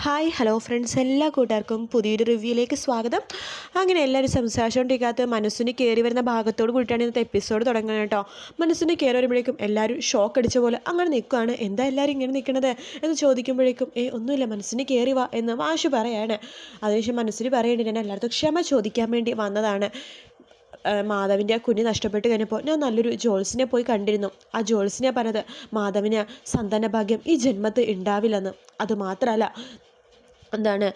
Hi hello friends, എല്ലാ കൂട്ടുകാർക്കും പുതിയൊരു റിവ്യൂയിലേക്ക് സ്വാഗതം. അങ്ങനെ എല്ലാവരും സംസാരിച്ചുകൊണ്ടിരിക്കാത്ത മനസ്സിന് കയറി വരുന്ന ഭാഗത്തോട് കൂടിയിട്ടാണ് ഇന്നത്തെ എപ്പിസോഡ് തുടങ്ങുന്നത് കേട്ടോ. മനസ്സിന് കയറി വരുമ്പോഴേക്കും എല്ലാവരും ഷോക്ക് അടിച്ച പോലെ അങ്ങനെ നിൽക്കുകയാണ്. എന്താ എല്ലാവരും ഇങ്ങനെ നിൽക്കണത് എന്ന് ചോദിക്കുമ്പോഴേക്കും ഒന്നുമില്ല, മനസ്സിന് കയറി വാ എന്ന് മാഷ് പറയാണ്. അതിനുശേഷം മനസ്സിന് പറയേണ്ടി ഞാൻ എല്ലായിടത്തും ക്ഷമ ചോദിക്കാൻ വേണ്ടി വന്നതാണ്. മാധവിൻ്റെ കുഞ്ഞ് നഷ്ടപ്പെട്ട് കഴിഞ്ഞപ്പോൾ ഞാൻ നല്ലൊരു ജോൾസിനെ പോയി കണ്ടിരുന്നു. ആ ജോൾസിനെ പറഞ്ഞത് മാധവിന് സന്താനഭാഗ്യം ഈ ജന്മത്ത് ഉണ്ടാവില്ലെന്ന്. അതുമാത്രമല്ല, എന്താണ്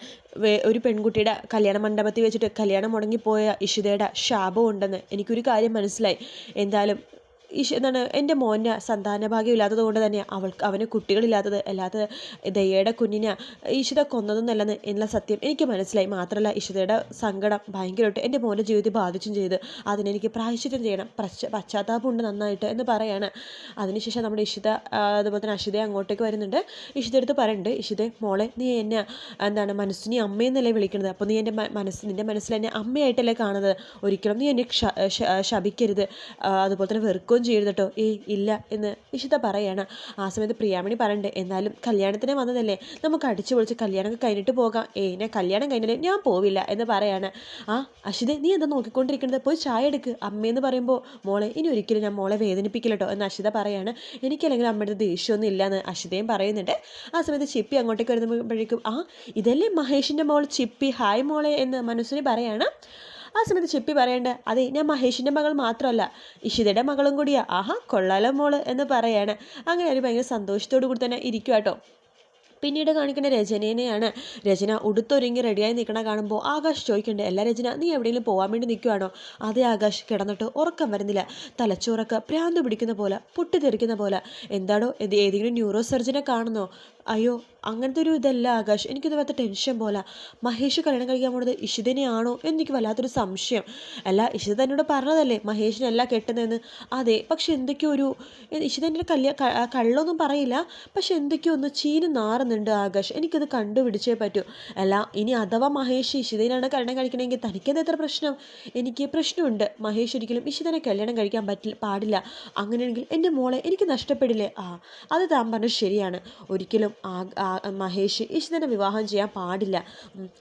ഒരു പെൺകുട്ടിയുടെ കല്യാണ മണ്ഡപത്തിൽ വെച്ചിട്ട് കല്യാണം മുടങ്ങിപ്പോയ ഇഷിതയുടെ ശാപം ഉണ്ടെന്ന് എനിക്കൊരു കാര്യം മനസ്സിലായി. എന്തായാലും എന്താണ് എൻ്റെ മോന് സന്താനഭാഗ്യം ഇല്ലാത്തത് കൊണ്ട് തന്നെ അവന് കുട്ടികളില്ലാത്തത് അല്ലാത്തത് ദയയുടെ കുഞ്ഞിനെ ഇഷിത കൊന്നതൊന്നല്ലെന്ന് എന്നുള്ള സത്യം എനിക്ക് മനസ്സിലായി. മാത്രമല്ല, ഇഷിതയുടെ സങ്കടം ഭയങ്കരമായിട്ട് എൻ്റെ മോൻ്റെ ജീവിതത്തെ ബാധിച്ചും ചെയ്ത് അതിനെനിക്ക് പ്രായശ്ചിത്തം ചെയ്യണം, പശ്ചാത്താപമുണ്ട് നന്നായിട്ട് എന്ന് പറയാണ്. അതിനുശേഷം നമ്മുടെ ഇഷിത അതുപോലെ തന്നെ അഷിത അങ്ങോട്ടേക്ക് വരുന്നുണ്ട്. ഇഷിത എടുത്ത് പറയുന്നുണ്ട്, ഇഷിത മോളെ, നീ എന്നെ എന്താണ് മനസ്സിനെ അമ്മയെന്നല്ലേ വിളിക്കുന്നത്? അപ്പോൾ നീ എൻ്റെ നിൻ്റെ മനസ്സിൽ എന്നെ അമ്മയായിട്ടല്ലേ കാണുന്നത്? ഒരിക്കലും നീ എന്നെ ശപിക്കരുത്, അതുപോലെ തന്നെ വെറുക്കുകയും ചെയ്യരുത് കേട്ടോ. ഇല്ല എന്ന് ഇഷിത പറയാണ്. ആ സമയത്ത് പ്രിയാമണി പറയണ്ടേ, എന്നാലും കല്യാണത്തിന് വന്നതല്ലേ, നമുക്ക് അടിച്ചു പൊളിച്ച് കല്യാണമൊക്കെ കഴിഞ്ഞിട്ട് പോകാം. ഞാൻ കല്യാണം കഴിഞ്ഞാലേ ഞാൻ പോവില്ല എന്ന് പറയാണ്. അഷിതേ, നീ എന്താ നോക്കിക്കൊണ്ടിരിക്കുന്നത്? പോയി ചായ എടുക്ക്. അമ്മയെന്ന് പറയുമ്പോൾ മോളെ, ഇനി ഒരിക്കലും ഞാൻ മോളെ വേദനിപ്പിക്കില്ല കേട്ടോ എന്ന് അഷിത പറയാണ്. എനിക്കല്ലെങ്കിൽ അമ്മയുടെ ദേഷ്യമൊന്നും ഇല്ലയെന്ന് അഷിതയും പറയുന്നുണ്ട്. ആ സമയത്ത് ചിപ്പി അങ്ങോട്ടേക്ക് വരുമ്പോഴേക്കും ഇതല്ലേ മഹേഷിൻ്റെ മോൾ ചിപ്പി, ഹായ് മോളെ എന്ന് മനസ്സിന് പറയാണ്. ആ സമയത്ത് ചിപ്പി പറയേണ്ട, അതെ, ഞാൻ മഹേഷിൻ്റെ മകൾ മാത്രമല്ല ഇഷിതയുടെ മകളും കൂടിയാ. കൊള്ളാലോ മോള് എന്ന് പറയാണ്. അങ്ങനെ ഒരു ഭയങ്കര സന്തോഷത്തോടു കൂടി തന്നെ ഇരിക്കുക കേട്ടോ. പിന്നീട് കാണിക്കുന്ന രചനേനെയാണ്. രചന ഉടുത്തൊരുങ്ങി റെഡിയായി നിൽക്കണ കാണുമ്പോൾ ആകാശ് ചോദിക്കണ്ടേ, അല്ല രചന, നീ എവിടെയെങ്കിലും പോകാൻ വേണ്ടി നിൽക്കുവാണോ? അതേ ആകാശ്, കിടന്നിട്ട് ഉറക്കം വരുന്നില്ല, തലച്ചോറൊക്കെ ഭ്രാന്ത് പിടിക്കുന്ന പോലെ, പൊട്ടിത്തെറിക്കുന്ന പോലെ. എന്താടോ, ഏതെങ്കിലും ന്യൂറോ സർജനെ കാണുന്നോ? അയ്യോ, അങ്ങനത്തെ ഒരു ഇതല്ല ആകാശ്, എനിക്കിത് വല്ലാത്ത ടെൻഷൻ പോലെ. മഹേഷ് കല്യാണം കഴിക്കാൻ പോണത് ഇഷിതനെയാണോ എന്നെനിക്ക് വല്ലാത്തൊരു സംശയം. അല്ല, ഇഷിത എന്നോട് പറഞ്ഞതല്ലേ മഹേഷിനല്ല കെട്ടുന്നതെന്ന്. അതെ, പക്ഷെ എന്തൊക്കെയോ ഒരു ഇഷിതൻ്റെ കള്ളൊന്നും പറയില്ല, പക്ഷെ എന്തൊക്കെയോ ഒന്ന് ചീന് നാറുന്നുണ്ട് ആകാശ്, എനിക്കത് കണ്ടുപിടിച്ചേ പറ്റൂ. അല്ല, ഇനി അഥവാ മഹേഷ് ഇഷിതനാണ് കല്യാണം കഴിക്കണമെങ്കിൽ തനിക്കത് എത്ര പ്രശ്നം? എനിക്ക് പ്രശ്നമുണ്ട്. മഹേഷ് ഒരിക്കലും ഇഷിതനെ കല്യാണം കഴിക്കാൻ പാടില്ല. അങ്ങനെയാണെങ്കിൽ എൻ്റെ മോളെ എനിക്ക് നഷ്ടപ്പെടില്ലേ? അത് താൻ പറഞ്ഞത് ശരിയാണ്. ഒരിക്കലും മഹേഷ് ഇഷിതനെ വിവാഹം ചെയ്യാൻ പാടില്ല.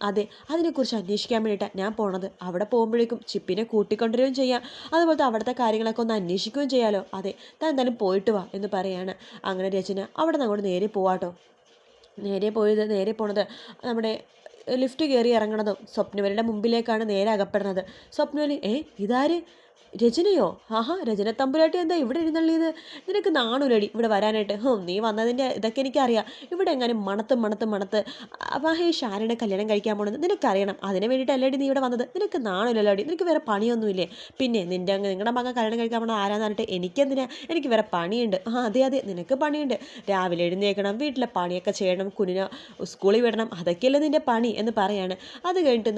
അതെ, അതിനെക്കുറിച്ച് അന്വേഷിക്കാൻ വേണ്ടിയിട്ടാണ് ഞാൻ പോണത്. അവിടെ പോകുമ്പോഴേക്കും ചിപ്പിനെ കൂട്ടിക്കൊണ്ടുവരികയും ചെയ്യാം, അതുപോലത്തെ അവിടുത്തെ കാര്യങ്ങളൊക്കെ ഒന്ന് അന്വേഷിക്കുകയും ചെയ്യാമല്ലോ. അതെ, താൻ എന്തായാലും പോയിട്ട് വാ എന്ന് പറയാണ്. അങ്ങനെ രചന അവിടെ നിന്ന് അങ്ങോട്ട് നേരെ പോവാട്ടോ. നേരെ പോണത് നമ്മുടെ ലിഫ്റ്റ് കയറി ഇറങ്ങണതും സ്വപ്നവലിയുടെ മുമ്പിലേക്കാണ് നേരെ അകപ്പെടുന്നത്. സ്വപ്നവലി, ഇതാര്? രചനയോ? രചന തമ്പുരാട്ടി എന്താ ഇവിടെ എഴുന്നള്ളിയത്? നിനക്ക് നാണൂലടി ഇവിടെ വരാനായിട്ട്? നീ വന്നതിൻ്റെ ഇതൊക്കെ എനിക്കറിയാം. ഇവിടെ എങ്ങനെ മണത്ത് മഹേഷ് ആരുടെ കല്യാണം കഴിക്കാൻ പോണെന്ന് നിനക്കറിയണം. അതിന് വേണ്ടിയിട്ടല്ലേടി നീ ഇവിടെ വന്നത്? നിനക്ക് നാണൂലല്ലോടി? നിനക്ക് വേറെ പണിയൊന്നുമില്ലേ? പിന്നെ നിങ്ങളുടെ മകൻ കല്യാണം കഴിക്കാൻ പോണത് ആരാന്ന് പറഞ്ഞിട്ട് എനിക്കെന്തിനാ? എനിക്ക് വേറെ പണിയുണ്ട്. അതെ, നിനക്ക് പണിയുണ്ട്. രാവിലെ എഴുന്നേൽക്കണം, വീട്ടിലെ പണിയൊക്കെ ചെയ്യണം, കുഞ്ഞിനെ സ്കൂളിൽ വിടണം, അതൊക്കെയല്ലേ നിൻ്റെ പണി എന്ന് പറയാണ്. അത് കഴിഞ്ഞിട്ട്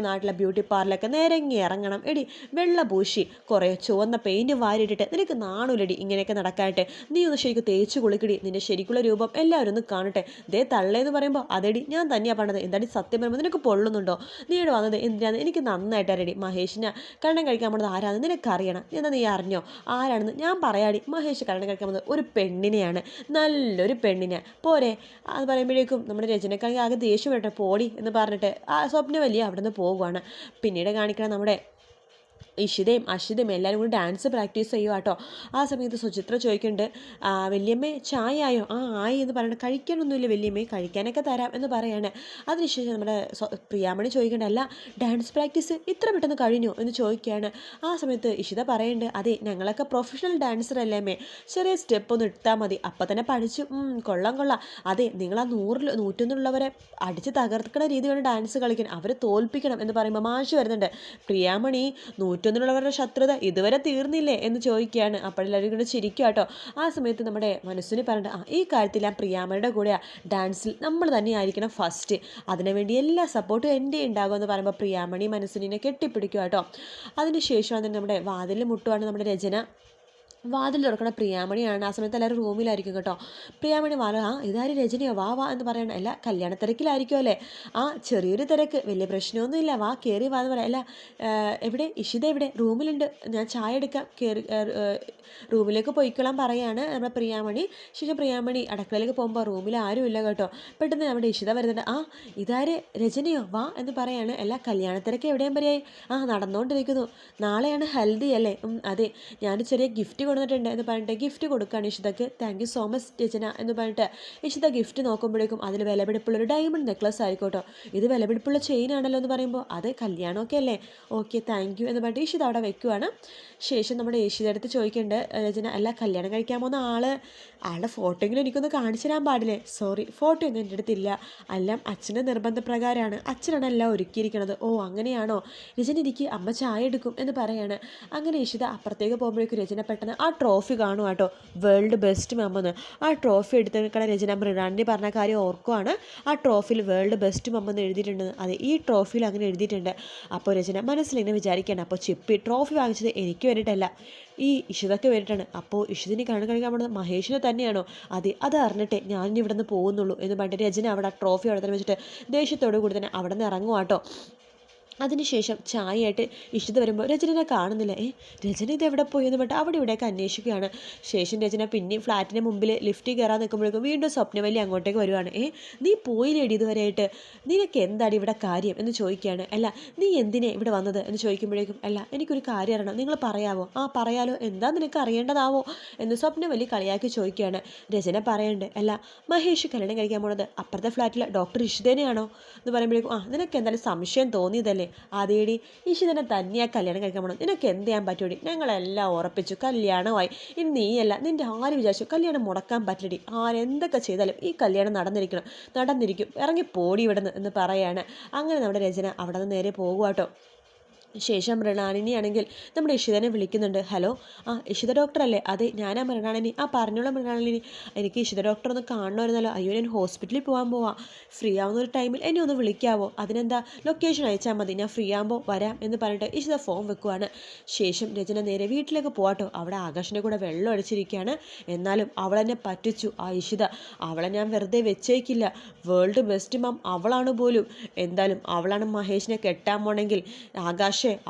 നാട്ടിലെ ബ്യൂട്ടി പാർലറൊക്കെ നിരങ്ങി ഇറങ്ങണം. എടി, വെള്ള പൂശി കുറേ ചുവന്ന പെയിൻറ്റ് വാരിയിട്ടിട്ട് നിനക്ക് നാണൂലടി ഇങ്ങനെയൊക്കെ നടക്കാനായിട്ട്? നീ ഒന്ന് ശരിക്കും തേച്ച് കുളിക്കടി, നിന്റെ ശരിക്കുള്ള രൂപം എല്ലാവരും ഒന്ന് കാണട്ടെ. ദേ തള്ളേന്ന് പറയുമ്പോൾ അതെടി ഞാൻ തന്നെയാണ് പറഞ്ഞത്. എന്താടി സത്യം പറയുമ്പോൾ നിനക്ക് പൊള്ളുന്നുണ്ടോ? നീ ഇവിടെ വന്നത് എന്തിനാന്ന് എനിക്ക് നന്നായിട്ട് അറിയടി. മഹേഷിനെ കല്യാണം കഴിക്കാൻ പോകുന്നത് ആരാണെന്ന് നിനക്കറിയണം. എന്താ നീ അറിഞ്ഞോ ആരാണെന്ന്? ഞാൻ പറയാടി, മഹേഷ് കല്യാണം കഴിക്കാൻ പോകുന്നത് ഒരു പെണ്ണിനെയാണ്, നല്ലൊരു പെണ്ണിനെ. പോരെ? അത് പറയുമ്പോഴേക്കും നമ്മുടെ രചനക്കാണെങ്കിൽ ആകെ ദേഷ്യം വരട്ടെ, പോടി എന്ന് പറഞ്ഞിട്ട് സ്വപ്നവലിയ അവിടെ നിന്ന് പോകുവാണ്. പിന്നീട് കാണിക്കണം നമ്മുടെ ഇഷിതയും അഷിതയും എല്ലാവരും കൂടി ഡാൻസ് പ്രാക്ടീസ് ചെയ്യുക കേട്ടോ. ആ സമയത്ത് സുചിത്ര ചോദിക്കുന്നുണ്ട്, വല്യമ്മേ ചായ ആയോ? ആയി എന്ന് പറയണ. കഴിക്കാനൊന്നുമില്ല വല്യമ്മേ, കഴിക്കാനൊക്കെ തരാം എന്ന് പറയാണ്. അതിനുശേഷം നമ്മുടെ പ്രിയാമണി ചോദിക്കേണ്ട, അല്ല ഡാൻസ് പ്രാക്ടീസ് ഇത്ര പെട്ടെന്ന് കഴിഞ്ഞു എന്ന് ചോദിക്കുകയാണ്. ആ സമയത്ത് ഇഷിത പറയുന്നുണ്ട്, അതെ, ഞങ്ങളൊക്കെ പ്രൊഫഷണൽ ഡാൻസർ അല്ലേ അമ്മേ, ചെറിയ സ്റ്റെപ്പ് ഒന്ന് ഇട്ടാൽ മതി, അപ്പം തന്നെ പഠിച്ചു. കൊള്ളാം. അതെ, നിങ്ങൾ ആ 100-101 അടിച്ച് തകർക്കുന്ന രീതി വേണം ഡാൻസ് കളിക്കാൻ, അവരെ തോൽപ്പിക്കണം എന്ന് പറയുമ്പോൾ മാഷ് വരുന്നുണ്ട്. പ്രിയാമണി, 101 ശത്രുത ഇതുവരെ തീർന്നില്ലേ എന്ന് ചോദിക്കുകയാണ്. അപ്പോഴെല്ലാവരും കൂടെ ചിരിക്കുക കേട്ടോ. ആ സമയത്ത് നമ്മുടെ മനസ്സിന് പറഞ്ഞിട്ട്, ഈ കാര്യത്തിൽ ഞാൻ പ്രിയാമയുടെ കൂടെ ഡാൻസിൽ നമ്മൾ തന്നെയായിരിക്കണം ഫസ്റ്റ്, അതിനുവേണ്ടി എല്ലാ സപ്പോർട്ടും എൻ്റെ ഉണ്ടാകുമെന്ന് പറയുമ്പോൾ പ്രിയാമണി മനസ്സിനെ കെട്ടിപ്പിടിക്കുക കേട്ടോ. അതിന് ശേഷമാണ് നമ്മുടെ വാതിലിൽ മുട്ടുവാണ് നമ്മുടെ രചന. വാതിൽ തുറക്കണ പ്രിയാമണിയാണ്. ആ സമയത്ത് എല്ലാവരും റൂമിലായിരിക്കും കേട്ടോ. പ്രിയാമണി ഇതാര് രജനിയോ, വാ വാ എന്ന് പറയണം. അല്ല കല്യാണ തിരക്കിലായിരിക്കും അല്ലേ? ചെറിയൊരു തിരക്ക്, വലിയ പ്രശ്നമൊന്നുമില്ല, വാ കയറി വാ എന്ന് പറയാം. അല്ല എവിടെ ഇഷിത, എവിടെ? റൂമിലുണ്ട്, ഞാൻ ചായ എടുക്കാം, കയറി റൂമിലേക്ക് പോയിക്കൊള്ളാൻ പറയാണ് നമ്മുടെ പ്രിയാമണി. ശേഷം പ്രിയാമണി അടുക്കളയിലേക്ക് പോകുമ്പോൾ റൂമിൽ ആരും ഇല്ല കേട്ടോ. പെട്ടെന്ന് നമ്മുടെ ഇഷിത വരുന്നുണ്ട്. ഇതാര് രജനിയോ, വാ എന്ന് പറയാണ്. അല്ല കല്യാണത്തിരക്ക് എവിടെയും വരെയായി? നടന്നുകൊണ്ടിരിക്കുന്നു. നാളെയാണ് ഹൽദി അല്ലേ? അതെ, ഞാനൊരു ചെറിയ ഗിഫ്റ്റ് കൊണ്ടുവന്നിട്ടുണ്ട് എന്ന് പറഞ്ഞിട്ട് ഗിഫ്റ്റ് കൊടുക്കുകയാണ് ഇഷിതക്ക്. താങ്ക് യു സോ മച്ച് രചന എന്ന് പറഞ്ഞിട്ട് ഇഷിത ഗിഫ്റ്റ് നോക്കുമ്പോഴേക്കും അതിൽ വിലപിടിപ്പുള്ളൊരു ഡയമണ്ട് നെക്ലസ് ആയിക്കോട്ടോ. ഇത് വിലപിടിപ്പുള്ള ചെയിൻ ആണല്ലോ എന്ന് പറയുമ്പോൾ അത് കല്യാണമൊക്കെ അല്ലേ, ഓക്കെ താങ്ക് യു എന്ന് പറഞ്ഞിട്ട് ഇഷിത അവിടെ വെക്കുവാണ്. ശേഷം നമ്മുടെ ഇഷിത അടുത്ത് ചോദിക്കേണ്ട രചന, അല്ല കല്യാണം കഴിക്കാൻ പോകുന്ന ആളുടെ ഫോട്ടോയെങ്കിലും എനിക്കൊന്ന് കാണിച്ചു തരാൻ പാടില്ലേ? സോറി, ഫോട്ടോ ഒന്നും എൻ്റെ അടുത്തില്ല, എല്ലാം അച്ഛൻ്റെ നിർബന്ധപ്രകാരമാണ്, അച്ഛനാണ് എല്ലാം ഒരുക്കിയിരിക്കണത്. അങ്ങനെയാണോ? രചന ഇരിക്ക്, അമ്മ ചായ എടുക്കും എന്ന് പറയാണ്. അങ്ങനെ ഇഷിത അപ്പുറത്തേക്ക് പോകുമ്പോഴേക്കും രചന പെട്ടെന്ന് ആ ട്രോഫി കാണും കേട്ടോ, വേൾഡ് ബെസ്റ്റ് മമ്മെന്ന്. ആ ട്രോഫി എടുത്ത് നിൽക്കണ രചന മൃണാലിനി പറഞ്ഞ കാര്യം ഓർക്കുവാണ്. ആ ട്രോഫിയിൽ വേൾഡ് ബെസ്റ്റ് മമ്മെന്ന് എഴുതിയിട്ടുണ്ടെന്ന്. അതെ, ഈ ട്രോഫിയിൽ അങ്ങനെ എഴുതിയിട്ടുണ്ട്. അപ്പോൾ രചന മനസ്സിലിങ്ങനെ വിചാരിക്കുകയാണ്, അപ്പോൾ ചിപ്പി ട്രോഫി വാങ്ങിച്ചത് എനിക്ക് വേണ്ടിയിട്ടല്ല, ഈ ഇഷിതയ്ക്ക് വേണ്ടിയിട്ടാണ്. അപ്പോൾ ഇഷിതിന് കണ്ണു കഴിക്കാൻ പോകുന്നത് മഹേഷിനെ തന്നെയാണോ? അതെ, അത് അറിഞ്ഞിട്ടേ ഞാനിനി ഇവിടെ നിന്ന് പോകുന്നുള്ളൂ എന്ന് പറഞ്ഞിട്ട് രചന അവിടെ ട്രോഫി അവിടെ തന്നെ വെച്ചിട്ട് ദേഷ്യത്തോടു കൂടി തന്നെ അവിടെ നിന്ന് ഇറങ്ങുവാട്ടോ. അതിനുശേഷം ചായയായിട്ട് ഇഷിത വരുമ്പോൾ രചനനെ കാണുന്നില്ല. രചന ഇത് എവിടെ പോയി എന്ന് പറഞ്ഞിട്ട് അവിടെ ഇവിടെയൊക്കെ അന്വേഷിക്കുകയാണ്. ശേഷം രചന പിന്നെയും ഫ്ലാറ്റിൻ്റെ മുമ്പിൽ ലിഫ്റ്റിൽ കയറാൻ നിൽക്കുമ്പോഴേക്കും വീണ്ടും സ്വപ്നവല്ലി അങ്ങോട്ടേക്ക് വരുവാണ്. നീ പോയില്ലേടി ഇതുവരെയായിട്ട്, നിനക്ക് എന്താണ് ഇവിടെ കാര്യം എന്ന് ചോദിക്കുകയാണ്. അല്ല നീ എന്തിനാ ഇവിടെ വന്നത് എന്ന് ചോദിക്കുമ്പോഴേക്കും, അല്ല എനിക്കൊരു കാര്യം അറിയണം, നിങ്ങൾ പറയാവോ? പറയാലോ, എന്താ നിനക്ക് അറിയേണ്ടതാവോ എന്ന് സ്വപ്നവല്ലി കളിയാക്കി ചോദിക്കുകയാണ്. രചന പറയുന്നുണ്ട്, അല്ല മഹേഷ് കല്യാണം കഴിക്കാൻ പോണത് അപ്പുറത്തെ ഫ്ലാറ്റിലെ ഡോക്ടർ ഇഷിതനെയാണോ എന്ന് പറയുമ്പോഴേക്കും, നിനക്ക് എന്തായാലും സംശയം തോന്നിയതല്ലേ? അതേടി, ഇഷിതനെ തന്നെയാ കല്യാണം കഴിക്കാൻ പോകണം, നിനക്ക് എന്ത് ചെയ്യാൻ പറ്റൂടി? ഞങ്ങളെല്ലാം ഉറപ്പിച്ചു, കല്യാണമായി. ഇനി നീയല്ല, നിൻ്റെ ആര് വിചാരിച്ചു കല്യാണം മുടക്കാൻ പറ്റില്ലടി? ആരെന്തൊക്കെ ചെയ്താലും ഈ കല്യാണം നടന്നിരിക്കും, ഇറങ്ങി പോടി ഇവിടുന്ന് എന്ന് പറയാണ്. അങ്ങനെ നമ്മുടെ രചന അവിടെ നിന്ന് നേരെ പോകുവാട്ടോ. ശേഷം മൃണാളിനിയാണെങ്കിൽ നമ്മുടെ ഇഷിതനെ വിളിക്കുന്നുണ്ട്. ഹലോ, ഇഷിത ഡോക്ടർ അല്ലേ? അതെ, ഞാനാ മൃണാളിനി. പറഞ്ഞോളാം മൃണാളിനി, എനിക്ക് ഇഷിത ഡോക്ടർ ഒന്ന് കാണണമായിരുന്നല്ലോ. അയ്യോ, ഞാൻ ഹോസ്പിറ്റലിൽ പോകാൻ പോവാം, ഫ്രീ ആവുന്ന ഒരു ടൈമിൽ എന്നെ ഒന്ന് വിളിക്കാവോ? അതിനെന്താ, ലൊക്കേഷൻ അയച്ചാൽ മതി, ഞാൻ ഫ്രീ ആകുമ്പോൾ വരാം എന്ന് പറഞ്ഞിട്ട് ഇഷിത ഫോൺ വെക്കുവാണ്. ശേഷം രചന നേരെ വീട്ടിലേക്ക് പോവാട്ടോ. അവിടെ ആകാശിൻ്റെ കൂടെ വെള്ളം അടിച്ചിരിക്കുകയാണ്. എന്നാലും അവളെന്നെ പറ്റിച്ചു ആ ഇഷിത, അവളെ ഞാൻ വെറുതെ വെച്ചേക്കില്ല, വേൾഡ് ബെസ്റ്റ് മം അവളാണ് പോലും. എന്തായാലും അവളാണ് മഹേഷിനെ കെട്ടാൻ പോണെങ്കിൽ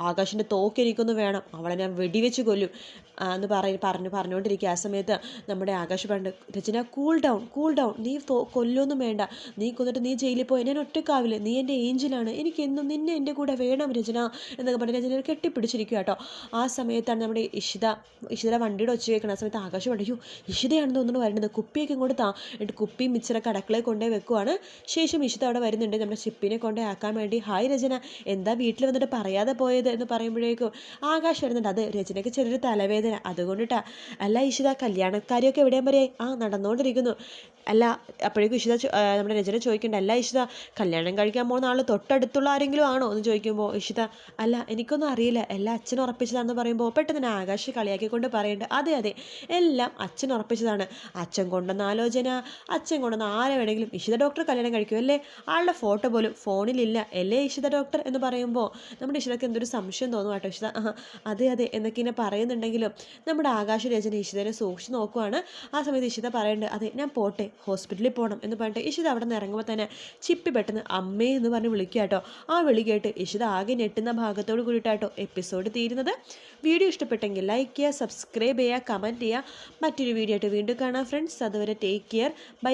ആകാശിൻ്റെ തോക്കെനിക്കൊന്ന് വേണം, അവളെ ഞാൻ വെടിവെച്ച് കൊല്ലും എന്ന് പറഞ്ഞുകൊണ്ടിരിക്കുക. ആ സമയത്ത് നമ്മുടെ ആകാശ് പറഞ്ഞു, രചന കൂൾ ഡൗൺ, നീ കൊല്ലൊന്നും വേണ്ട, നീ കൊന്നിട്ട് നീ ജയിലിൽ പോയി ഞാൻ ഒറ്റക്കാവില്ല, നീ എൻ്റെ ഏഞ്ചലാണ്, എനിക്ക് എന്നും നിന്നെ എൻ്റെ കൂടെ വേണം രചന എന്നൊക്കെ പറഞ്ഞ് രചന കെട്ടിപ്പിടിച്ചിരിക്കുക കേട്ടോ. ആ സമയത്താണ് നമ്മുടെ ഇഷിത വണ്ടിയുടെ ഒച്ച കേൾക്കണം. ആ സമയത്ത് ആകാശ് പറഞ്ഞു, ഇഷിതയാണെന്ന് തോന്നുന്നു വരുന്നത്, കുപ്പിയൊക്കെ ഇങ്ങോട്ട് എന്നിട്ട് കുപ്പിയും മിച്ചറൊക്കെ അടുക്കളയിൽ കൊണ്ടുപോയി വെക്കുവാണ്. ശേഷം ഇഷിത അവിടെ വരുന്നുണ്ട് നമ്മുടെ ചിപ്പിനെ കൊണ്ടേ ആക്കാൻ വേണ്ടി. ഹായ് രചന, എന്താ വീട്ടിൽ വന്നിട്ട് പറയാതെ പോയത് എന്ന് പറയുമ്പോഴേക്കും ആകാശ് വരുന്നുണ്ട്. അത് രചനയ്ക്ക് ചെറിയൊരു തലവേദന, അതുകൊണ്ടിട്ടാ. അല്ല ഇഷിത, കല്യാണക്കാരിയൊക്കെ എവിടെയും വരെ? നടന്നുകൊണ്ടിരിക്കുന്നു. അല്ല അപ്പോഴേക്കും നമ്മുടെ രചന ചോദിക്കണ്ട, അല്ല ഇഷിത, കല്യാണം കഴിക്കാൻ പോകുന്ന ആൾ തൊട്ടടുത്തുള്ള ആരെങ്കിലും ആണോ എന്ന് ചോദിക്കുമ്പോൾ ഇഷിത, അല്ല എനിക്കൊന്നും അറിയില്ല, എല്ലാം അച്ഛൻ ഉറപ്പിച്ചതാണെന്ന് പറയുമ്പോൾ പെട്ടെന്ന് ആകാശ് കളിയാക്കിക്കൊണ്ട് പറയുന്നുണ്ട്, അതെ എല്ലാം അച്ഛൻ ഉറപ്പിച്ചതാണ്, അച്ഛൻ കൊണ്ടുവന്ന ആലോചന, അച്ഛൻ കൊണ്ടുവന്ന ആരെ വേണമെങ്കിലും ഇഷിത ഡോക്ടർ കല്യാണം കഴിക്കും അല്ലേ? ആളുടെ ഫോട്ടോ പോലും ഫോണിലില്ല അല്ലേ ഇഷിത ഡോക്ടർ എന്ന് പറയുമ്പോൾ നമ്മുടെ ഇഷിതക്ക് എന്തൊരു സംശയം തോന്നും കേട്ടോ. ഇഷിത അതെ എന്നൊക്കെ ഇങ്ങനെ പറയുന്നുണ്ടെങ്കിലും നമ്മുടെ ആകാശ രചന ഇഷിതനെ സൂക്ഷിച്ച് നോക്കുവാണ്. ആ സമയത്ത് ഇഷിത പറയുന്നുണ്ട്, അതെ ഞാൻ പോട്ടെ, ഹോസ്പിറ്റലിൽ പോകണം എന്ന് പറഞ്ഞിട്ട് ഇഷിത അവിടെ നിന്ന് ഇറങ്ങുമ്പോൾ തന്നെ ചിപ്പി പെട്ടെന്ന് അമ്മേ എന്ന് പറഞ്ഞ് വിളിക്കുക കേട്ടോ. ആ വിളി കേട്ട് ഇഷിത ആകെ ഞെട്ടുന്ന ഭാഗത്തോട് കൂടിയിട്ടാട്ടോ എപ്പിസോഡ് തീരുന്നത്. വീഡിയോ ഇഷ്ടപ്പെട്ടെങ്കിൽ ലൈക്ക് ചെയ്യുക, സബ്സ്ക്രൈബ് ചെയ്യുക, കമൻറ്റ് ചെയ്യുക. മറ്റൊരു വീഡിയോ ആയിട്ട് വീണ്ടും കാണാം ഫ്രണ്ട്സ്. അതുവരെ ടേക്ക് കെയർ, ബൈ.